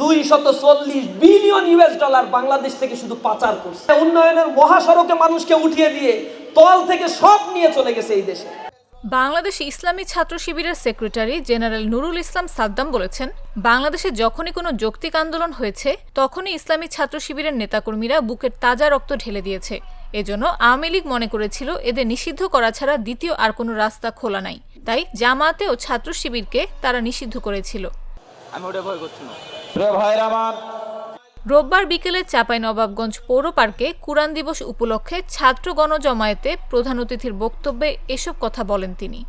$240 billion Bangladesh থেকে শুধু পাচার করছে। উন্নয়নের মহাসড়কে মানুষকে উঠিয়ে দিয়ে তল থেকে সব নিয়ে চলে গেছে এই দেশে। বাংলাদেশ ইসলামী ছাত্র শিবিরের সেক্রেটারি জেনারেল নুরুল ইসলাম সাদ্দাম বলেছেন, বাংলাদেশে যখনই কোনো যৌক্তিক আন্দোলন হয়েছে তখনই ইসলামী ছাত্র শিবিরের নেতাকর্মীরা বুকের তাজা রক্ত ঢেলে দিয়েছে। এজন্য আওয়ামী লীগ মনে করেছিল এদের নিষিদ্ধ করা ছাড়া দ্বিতীয় আর কোনো রাস্তা খোলা নাই, তাই জামায়াতে ও ছাত্র শিবিরকে তারা নিষিদ্ধ করেছিল। রোববার বিকেলে চাঁপাইনবাবগঞ্জ পৌর পার্কে কুরআন দিবস উপলক্ষে ছাত্র গণজমায়েতে প্রধান অতিথির বক্তব্যে এসব কথা বলেন তিনি।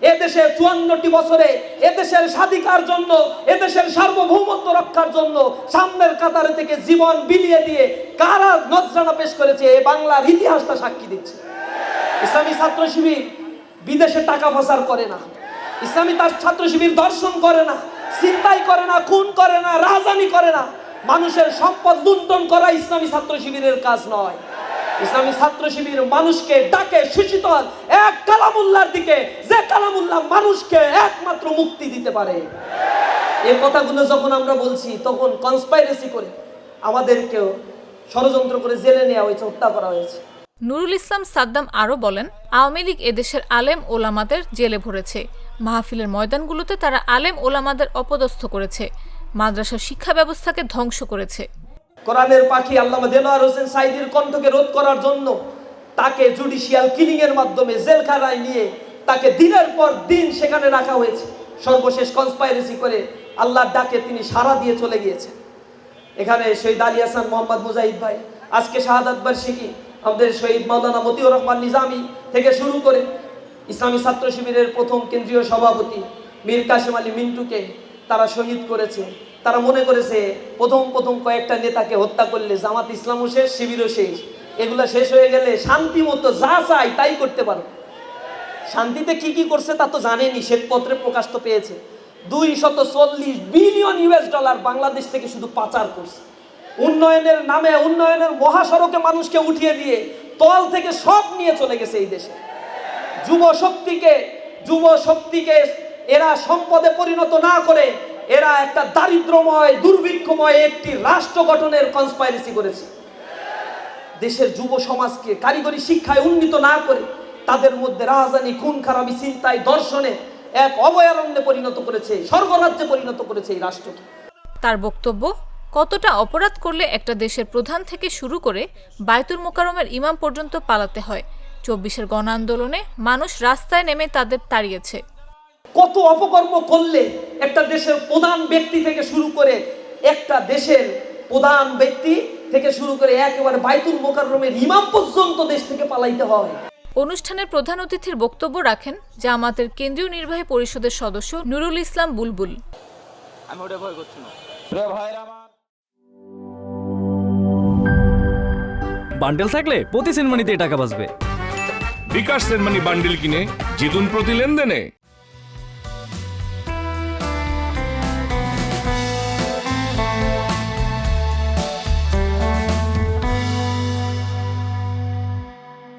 এদেশে 54টি বছরে এদেশের স্বাধিকার জন্য, এদেশের সার্বভৌমত্ব রক্ষার জন্য সামনের কাতারে থেকে জীবন বিলিয়ে দিয়ে কারা নজরানা পেশ করেছে, এই বাংলার ইতিহাসটা সাক্ষী দিচ্ছে। ইসলামী ছাত্র শিবির বিদেশে টাকা পাচার করে না, ইসলামী তার ছাত্র শিবির দর্শন করে না, ছিনতাই করে না, খুন করে না, রাজধানী করে না। মানুষের সম্পদ লুণ্ঠন করা ইসলামী ছাত্র শিবিরের কাজ নয়। ইসলামী ছাত্র শিবির মানুষকে ডাকে সুশীতল এক কালামুল্লাহর দিকে, যে কালামুল্লাহ মানুষকে একমাত্র মুক্তি দিতে পারে। এই কথাগুলো যখন আমরা বলছি তখন কনস্পাইরেসি করে আমাদেরকেও ষড়যন্ত্র করে জেলে নেওয়া হয়েছে, হত্যা করা হয়েছে। নুরুল ইসলাম সাদ্দাম আরও বলেন, আওয়ামী লীগ এদেশের আলেম ওলামাদের জেলে ভরেছে, মাহফিলের ময়দানগুলোতে তারা আলেম ওলামাদের অপদস্থ করেছে, মাদ্রাসার শিক্ষা ব্যবস্থাকে ধ্বংস করেছে। কোরআনের পাখি আল্লামা দেলোয়ার হোসেন সাঈদীর কণ্ঠকে রোধ করার জন্য তাকে জুডিশিয়াল কিলিং এর মাধ্যমে জেলখানায় নিয়ে তাকে দিনের পর দিন সেখানে রাখা হয়েছে। সর্বশেষ কনস্পাইরেসি করে আল্লাহর ডাকে তিনি সাড়া দিয়ে চলে গিয়েছেন। এখানে শহীদ আলী হাসান মোহাম্মদ মুজাহিদ ভাই, আজকে শাহাদাত বার্ষিকী, আমাদের শহীদ মাওলানা মতিউর রহমান নিজামী থেকে শুরু করে ইসলামী ছাত্র শিবিরের প্রথম কেন্দ্রীয় সভাপতি মীর কাসেম আলী মিন্টুকে তারা শহীদ করেছে। তারা মনে করেছে প্রথম কয়েকটা নেতাকে হত্যা করলে জামাত ইসলামও শেষ, শিবিরও শেষ, এগুলা শেষ হয়ে গেলে শান্তি মতো যা চাই তাই করতে পারো। শান্তিতে কি কি করছে তা তো জানেনি, শ্বেতপত্রে প্রকাশ তো পেয়েছে। $240 বিলিয়ন বাংলাদেশ থেকে শুধু পাচার করছে। উন্নয়নের নামে, উন্নয়নের মহাসড়কে মানুষকে উঠিয়ে দিয়ে তল থেকে সব নিয়ে চলে গেছে এই দেশে। যুব শক্তিকে এরা সম্পদে পরিণত না করে এরা একটা দারিদ্রময়, দুর্ভিক্ষময় একটি রাষ্ট্র গঠনের কনস্পাইরেসি করেছে। দেশের যুব সমাজকে কারিগরি শিক্ষায় উন্নীত না করে তাদের মধ্যে রাজধানী, খুন খারাপি, চিন্তায়, দর্শনে এক অভয়ারণ্যে পরিণত করেছে, স্বর্গরাজ্যে পরিণত করেছে এই রাষ্ট্রকে। তার বক্তব্য, কতটা অপরাধ করলে একটা দেশের প্রধান থেকে শুরু করে বায়তুল মোকাররমের ইমাম পর্যন্ত পালাতে হয়। 24-এর গণ আন্দোলনে মানুষ রাস্তায় নেমে তাদের তাড়িয়েছে। কত অপকর্ম করলে একটা দেশের প্রধান ব্যক্তি থেকে শুরু করে একেবারে বায়তুল মোকাররমের ইমাম পর্যন্ত দেশ থেকে পালাইতে হয়। অনুষ্ঠানের প্রধান অতিথির বক্তব্য রাখেন জামায়াতের কেন্দ্রীয় নির্বাহী পরিষদের সদস্য নুরুল ইসলাম বুলবুল। বান্ডেল থাকলে প্রতি সেনমানিতে টাকা বাঁচবে। বিকাশ সেনমানি বান্ডেল কিনে জিতুন প্রতি লেনদেনে।